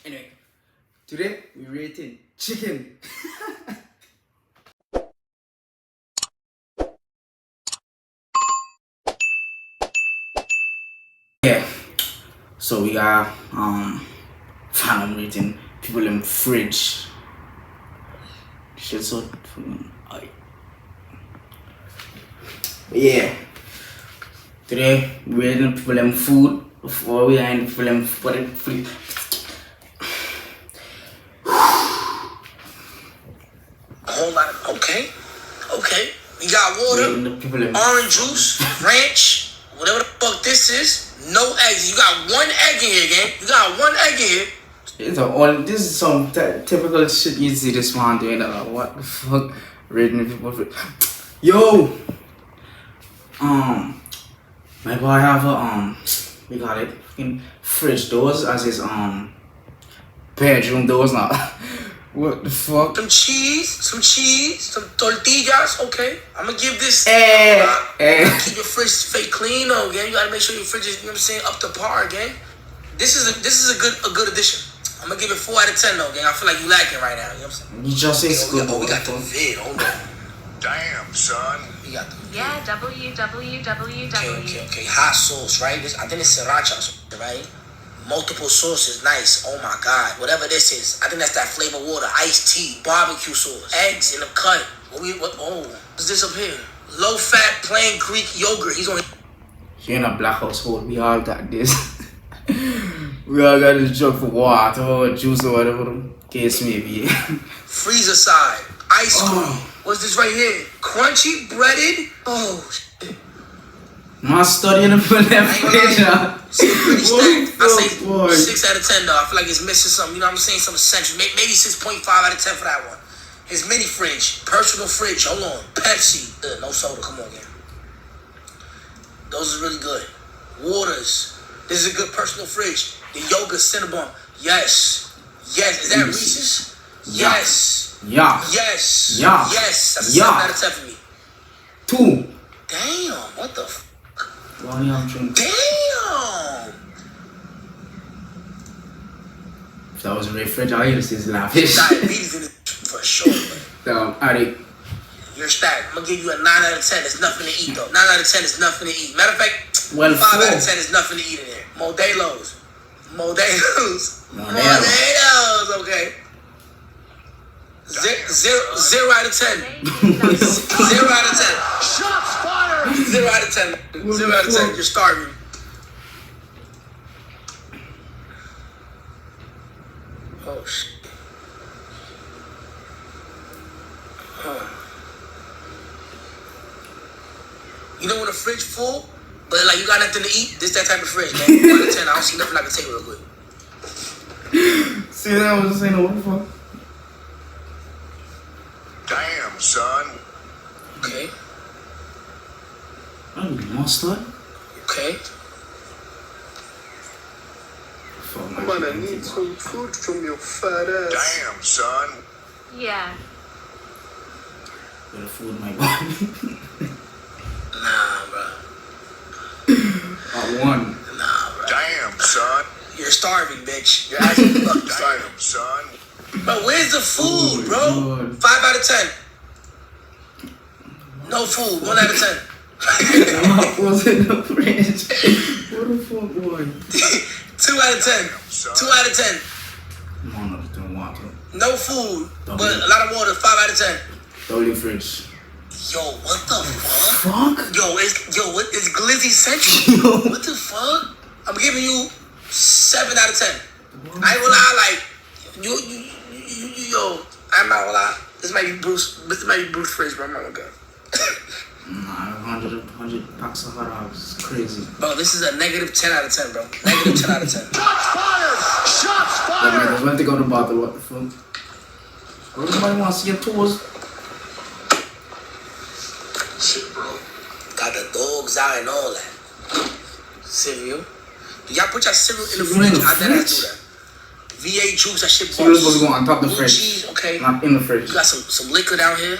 Anyway, today we're rating chicken. Yeah, so we got Fanum rating people in fridge. Shit, so yeah. Today we're rating people in food before we are in people in food. Okay. We got water, orange juice, ranch, whatever the fuck this is. No eggs. You got one egg in here, gang. You got one egg in here. This is some typical shit you see this man doing. What the fuck? Rating people for yo. My boy have a we got it fucking fridge doors as his bedroom doors now. What the fuck? Some cheese, some tortillas. Okay, I'm gonna give this. Keep your fridge fake clean, though, gang. You gotta make sure your fridge is, you know what I'm saying, up to par, gang. This is a good addition. I'm gonna give it 4 out of 10, though, gang. I feel like you lacking right now. You know what I'm saying? You just say good. We got the vid. Hold on. Damn, son. We got the vid. Yeah, www. Okay. Hot sauce, right? I think it's sriracha, right? Multiple sauces, nice. Oh my god, whatever this is, I think that's that flavor water, iced tea, barbecue sauce, eggs in a cut. What's this up here? Low fat, plain Greek yogurt. He's on. Here in a black household, we all got this. We all got this jug for water or juice or whatever the case may be. Freezer side, ice cream. What's this right here? Crunchy, breaded. Oh. Man studying the full fridge. Pretty stacked. I say 6 out of 10 though. I feel like it's missing something. You know what I'm saying? Some essential. Maybe 6.5 out of 10 for that one. His mini fridge, personal fridge. Hold on. Pepsi. No soda. Come on, man. Those are really good. Waters. This is a good personal fridge. The yogurt Cinnabon. Yes. Is that Reese's? Yes. Yeah. Yes. That's a 7 out of 10 for me. 2. Damn. What the f? Damn. If that was a fridge, I used to see laughing. Diabetes in it for sure. Damn, Addy. You're stacked. I'm gonna give you a 9 out of 10. It's nothing to eat though. 9 out of 10 is nothing to eat. Matter of fact, 5 out of 10 is nothing to eat in there. Modelo's. Okay. 0 out of 10. 0 out of 10. Shots fired! 0 out of 10. 0 out of 10. You're starving. Oh shit. You know when a fridge full, but like you got nothing to eat? This that type of fridge, man. 1 out of 10. I don't see nothing I can take real quick. See that I was saying what the fuck? Damn, son. Okay. I need mustard. Okay. I'm gonna need some food from your fat ass. Damn, son. Yeah. Better food my body. Nah, bro. I won. Nah, bro. Damn, son. You're starving, bitch. You're actually fucking starving. Damn, son. Bro, where's the food, bro? God. 5 out of 10. No food. 1 out of 10. What was in the fridge? What the fuck, boy? 2 out of 10. 2 out of 10. Man, I don't want to. No food, but a lot of water. 5 out of 10. Double fridge. Yo, what the fuck? Fuck? What is Glizzy Central? What the fuck? I'm giving you 7 out of 10. I ain't gonna lie, like yo, I'm not gonna lie. This might be Bruce fridge, bro. I'm not gonna go. Nah, 100 packs of hot dogs. It's crazy. Bro, this is a negative 10 out of 10, bro. Negative 10 out of 10. Shots fired! Shots That man fired! just went to go to the bottle. What the fuck? Everybody wants to get toes. Shit, bro. Got the dogs out and all that. Cereal. Do y'all put your cereal in the fridge? I did not do that. V8 juice, that shit. Cereal's supposed to go on top of the fridge. Cheese, okay. Not in the fridge. You got some liquor down here.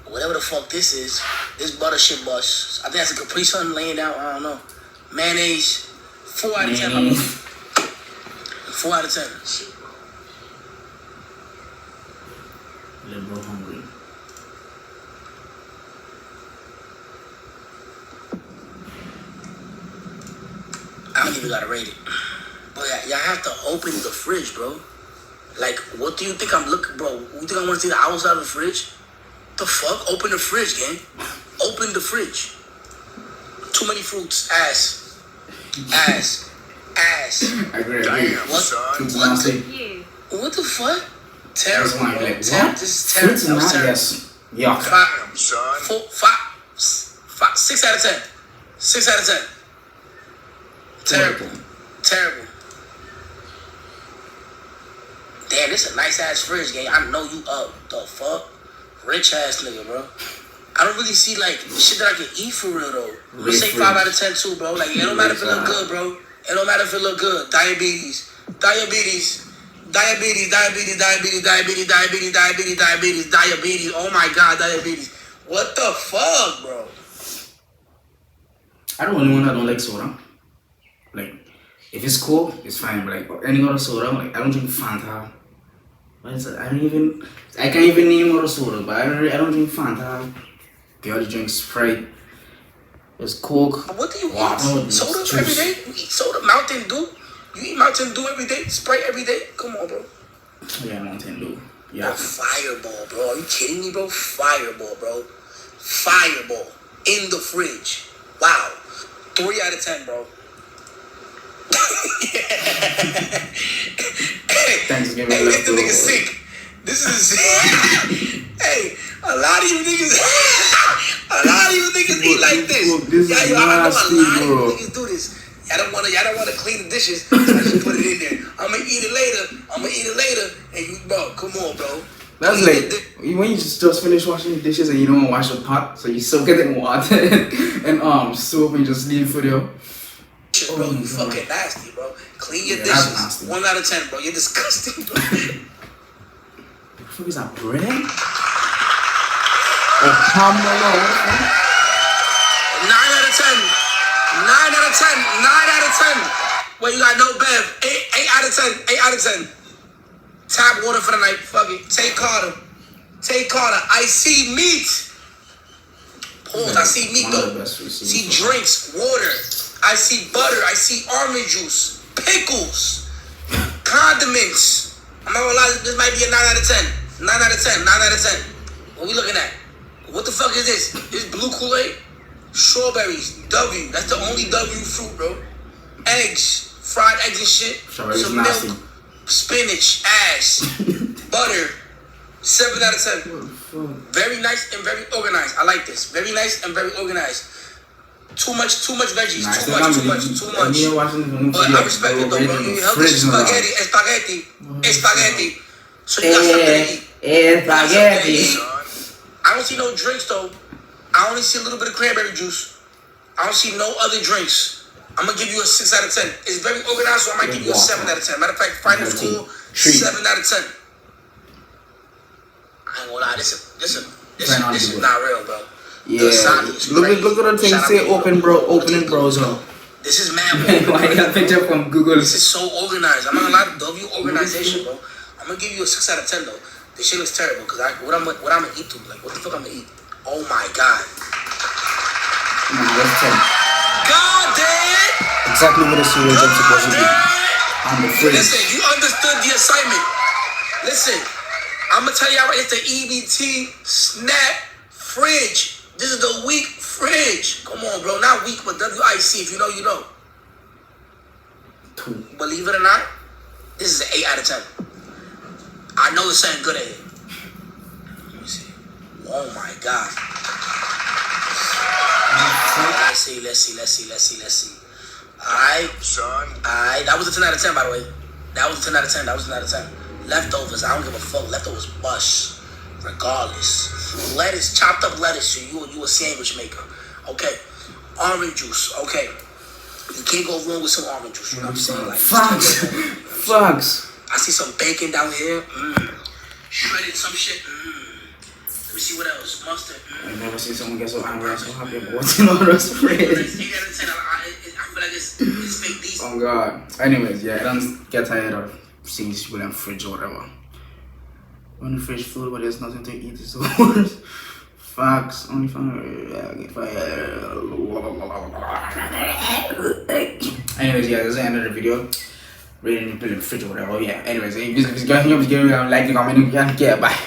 Whatever the fuck this is. This butter shit bus. I think that's a Capri Sun laying down. I don't know. Mayonnaise. 4 out of 10. 4 out of 10. Little bro hungry. I don't even gotta rate it. But y'all have to open the fridge, bro. Like, what do you think I'm looking, bro? You think I want to see the outside of the fridge? The fuck? Open the fridge, gang. Open the fridge. Too many fruits. Ass. Ass. Ass. I agree. Damn, What? son. What the fuck? Terrible, That's why, bro. like, Terrible. what? This is terrible. Fruits That was not terrible. yes. Yuck. Damn, son. 6 out of 10. 6 out of 10. Terrible. Terrible. Damn, this a nice ass fridge, gang. I know you up. The fuck? Rich ass nigga, bro. I don't really see like shit that I can eat for real though. I'm gonna say 5 out of 10 too, bro. Like it don't matter if it look good, bro. It don't matter if it look good. Diabetes. Oh my god, diabetes. What the fuck, bro? I don't only one that don't like soda. Like, if it's Coke, it's fine. But like any other soda, like I don't drink Fanta. What is it? I can't even name other soda. But I don't drink Fanta. Girl drinks Sprite. There's Coke. What do you water, eat? Soda juice. every day? You eat soda, Mountain Dew? You eat Mountain Dew every day? Sprite every day? Come on, bro. Yeah, Mountain Dew. Bro, Yeah. Fireball, bro. Are you kidding me, bro? Fireball, bro. Fireball. In the fridge. Wow. 3 out of 10, bro. Thanksgiving Hey, this leftover. nigga sick. This is hey, a lot of you niggas eat like this. Look, this Yeah, is yo, I know nasty, a lot of bro. you niggas do this. Y'all don't wanna clean the dishes, so I just put it in there. I'ma eat it later, and you, bro, come on, bro. That's Clean like when you just finish washing the dishes and you don't want to wash the pot, so you soak it in water and soap and just leave it for there. Shit, bro, you fucking nasty, bro. Clean your Yeah, that's dishes. nasty. 1 out of 10, bro. You're disgusting, bro. What the fuck is that, bread? Oh, pomelo. 9 out of 10. 9 out of 10. 9 out of 10. Wait, you got no Bev. 8 out of 10. 8 out of 10. Tap water for the night. Fuck it. Take Carter. Take Carter. I see meat. Pause. I see meat One of the though. best receipts. See drinks, water. I see butter. I see almond juice. Pickles. Condiments. I'm not gonna lie. This might be a 9 out of 10. 9 out of 10. 9 out of 10. What we looking at? What the fuck is this? This blue Kool-Aid? Strawberries. W. That's the only W fruit, bro. Eggs. Fried eggs and shit. Strawberries Some nasty. milk. Spinach. Ass. Butter. 7 out of 10. Very nice and very organized. I like this. Very nice and very organized. Too much veggies. Nice. Too much. But I respect it though, bro. You healthy spaghetti. So you got something to eat. Spaghetti. Son. I don't see no drinks though. I only see a little bit of cranberry juice. I don't see no other drinks. I'm gonna give you a 6 out of 10. It's very organized, so I might give you a 7 out of 10. Matter of fact, final score 7 out of 10. I ain't gonna lie, this is not real, bro. Yeah. Look at the thing say open browser. This is mad Why you got a picture from Google? This is so organized. I'm not gonna lie, W organization, bro. I'm gonna give you a 6 out of 10 though. This shit looks terrible because what I'm gonna eat to, like, what the fuck I'm gonna eat? Oh my god. Nah, that's 10. God damn! Exactly what the cereal jump supposed to be. On the fridge. Listen, you understood the assignment. Listen, I'm gonna tell y'all right, it's the EBT Snap Fridge. This is the weak fridge. Come on, bro. Not weak, but WIC. If you know, you know. 2. Believe it or not, this is an 8 out of 10. I know it's something good at it. Let me see. Oh my god. Let's see. Alright. Son. Alright. That was a 10 out of 10, by the way. That was a 10 out of 10. That was a 10 out of 10. Leftovers. I don't give a fuck. Leftovers bust. Regardless. Lettuce. Chopped up lettuce. So you a sandwich maker. Okay. Orange juice. Okay. You can't go wrong with some orange juice. You know what I'm saying? Like, Fucks. I see some bacon down here. Shredded some shit. Let me see what else. Mustard. I've never seen someone get so angry and so happy about what's in all those fridge. 8 out of 10. I feel like it's fake decent. Oh god. Anyways, yeah, I don't get tired of seeing people in fridge or whatever. Only fresh food, but there's nothing to eat. So facts. Only get fired. Anyways, yeah, that's the end of the video. Ready to put in the fridge or whatever. Yeah. Anyways, if you guys like, comment, and care. Bye.